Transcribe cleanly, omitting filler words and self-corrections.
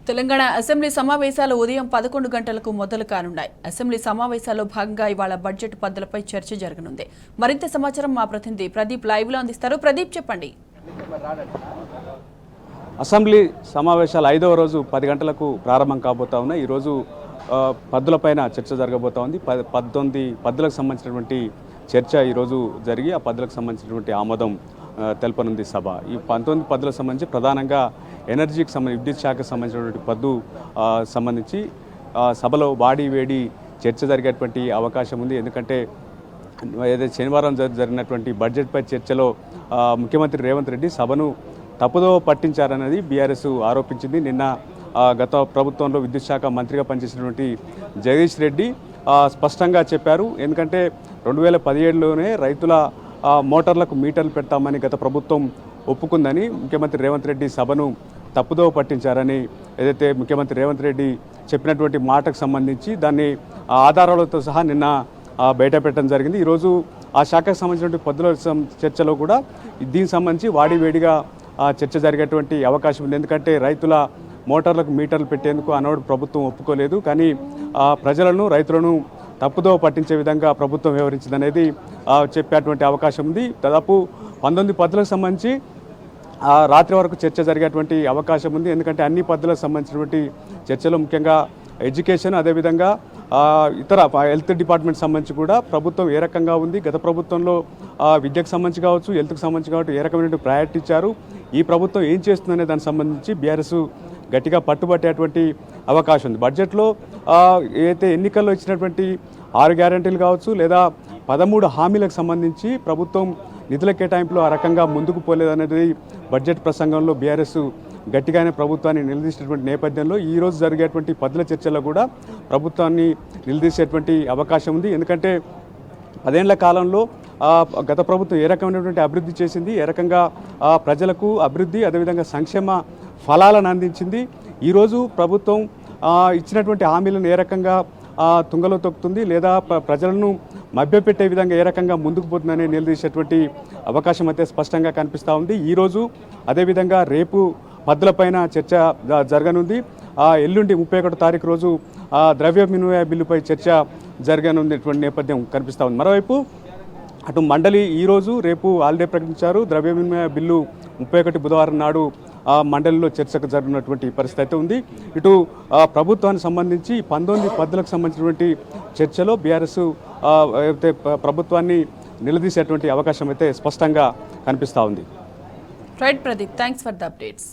Telangana assembly సమావేశాలు ఉదయం 11 గంటలకు మొదలు కానున్నాయి. అసెంబ్లీ సమావేశాల్లో భాగంగా ఇవాళ బడ్జెట్ పద్ధతులపై చర్చ జరగనుంది. మరింత సమాచారం మా ప్రతినిధి ప్రదీప్ లైవ్ లో అందిస్తారు. ప్రదీప్, చెప్పండి. అసెంబ్లీ సమావేశాలు 5వ రోజు 10 గంటలకు ప్రారంభం కాబోతా ఉన్నాయి. ఈరోజు పద్ధతులపైన చర్చ జరగబోతా ఉంది. 19 పద్ధతులకు సంబంధించినటువంటి చర్చ ఈరోజు జరిగి ఆ పద్ధతులకు సంబంధించినటువంటి ఆమోదం తెలపనుంది సభ. ఈ 19 పద్ధతులకు సంబంధించి ప్రధానంగా ఎనర్జీకి సంబంధించి విద్యుత్ శాఖకు సంబంధించినటువంటి పద్దు సంబంధించి సభలో వాడి వేడి చర్చ జరిగేటువంటి అవకాశం ఉంది. ఎందుకంటే ఏదైతే శనివారం జరిగినటువంటి బడ్జెట్పై చర్చలో ముఖ్యమంత్రి రేవంత్ రెడ్డి సభను తప్పుదోవ పట్టించారన్నది బీఆర్ఎస్ ఆరోపించింది. నిన్న గత ప్రభుత్వంలో విద్యుత్ శాఖ మంత్రిగా పనిచేసినటువంటి జగదీష్ రెడ్డి స్పష్టంగా చెప్పారు. ఎందుకంటే 2017లోనే రైతుల మోటార్లకు మీటర్లు పెడతామని గత ప్రభుత్వం ఒప్పుకుందని ముఖ్యమంత్రి రేవంత్ రెడ్డి సభను తప్పుదోవ పట్టించారని ఏదైతే ముఖ్యమంత్రి రేవంత్ రెడ్డి చెప్పినటువంటి మాటకు సంబంధించి దాన్ని ఆధారాలతో సహా నిన్న బయట పెట్టడం జరిగింది. ఈరోజు ఆ శాఖకు సంబంధించినటువంటి పద్ధతుల చర్చలో కూడా దీనికి సంబంధించి వాడి వేడిగా చర్చ జరిగేటువంటి అవకాశం ఉంది. ఎందుకంటే రైతుల మోటార్లకు మీటర్లు పెట్టేందుకు ఆనాడు ప్రభుత్వం ఒప్పుకోలేదు. కానీ ప్రజలను రైతులను తప్పుదోవ పట్టించే విధంగా ప్రభుత్వం వ్యవహరించిందనేది చెప్పేటువంటి అవకాశం ఉంది. దాదాపు 19 పద్ధతులకు సంబంధించి రాత్రి వరకు చర్చ జరిగేటువంటి అవకాశం ఉంది. ఎందుకంటే అన్ని పద్ధతులకు సంబంధించినటువంటి చర్చలో ముఖ్యంగా ఎడ్యుకేషన్, అదేవిధంగా ఇతర హెల్త్ డిపార్ట్మెంట్ సంబంధించి కూడా ప్రభుత్వం ఏ రకంగా ఉంది, గత ప్రభుత్వంలో విద్యకు సంబంధించి కావచ్చు, హెల్త్కి సంబంధించి కావచ్చు ఏ రకమైన ప్రయారిటీ ఇచ్చారు, ఈ ప్రభుత్వం ఏం చేస్తుందనే దానికి సంబంధించి బీఆర్ఎస్ గట్టిగా పట్టుబట్టేటువంటి అవకాశం ఉంది. బడ్జెట్లో ఏదైతే ఎన్నికల్లో ఇచ్చినటువంటి 6 గ్యారంటీలు కావచ్చు లేదా 13 హామీలకు సంబంధించి ప్రభుత్వం నిధుల కేటాయింపులో ఆ రకంగా ముందుకు పోలేదనేది బడ్జెట్ ప్రసంగంలో బీఆర్ఎస్ గట్టిగానే ప్రభుత్వాన్ని నిలదీసినటువంటి నేపథ్యంలో ఈరోజు జరిగేటువంటి పద్ధతుల చర్చల్లో కూడా ప్రభుత్వాన్ని నిలదీసేటువంటి అవకాశం ఉంది. ఎందుకంటే 10 ఏళ్ల కాలంలో గత ప్రభుత్వం ఏ రకమైనటువంటి అభివృద్ధి చేసింది, ఏ రకంగా ప్రజలకు అభివృద్ధి అదేవిధంగా సంక్షేమ ఫలాలను అందించింది, ఈరోజు ప్రభుత్వం ఇచ్చినటువంటి హామీలను ఏ రకంగా తుంగలో తొక్కుతుంది లేదా ప్రజలను మభ్యపెట్టే విధంగా ఏ రకంగా ముందుకు పోతుందని నిలదీసేటువంటి అవకాశం అయితే స్పష్టంగా కనిపిస్తూ ఉంది. ఈరోజు అదేవిధంగా రేపు పద్ధతులపైన చర్చ జరగనుంది. ఎల్లుండి 31వ తారీఖు రోజు ద్రవ్య వినిమయ బిల్లుపై చర్చ జరగనున్నటువంటి నేపథ్యం కనిపిస్తూ ఉంది. మరోవైపు అటు మండలి ఈరోజు రేపు హాలిడే ప్రకటించారు. ద్రవ్య వినిమయ బిల్లు 31 బుధవారం నాడు మండలిలో చర్చకు జరుగుతున్నటువంటి పరిస్థితి అయితే ఉంది. ఇటు ప్రభుత్వానికి సంబంధించి 19 పద్ధతులకు సంబంధించినటువంటి చర్చలో బీఆర్ఎస్ అయితే ప్రభుత్వాన్ని నిలదీసేటువంటి అవకాశం అయితే స్పష్టంగా కనిపిస్తూ ఉంది. Right Pradeep, thanks for the updates.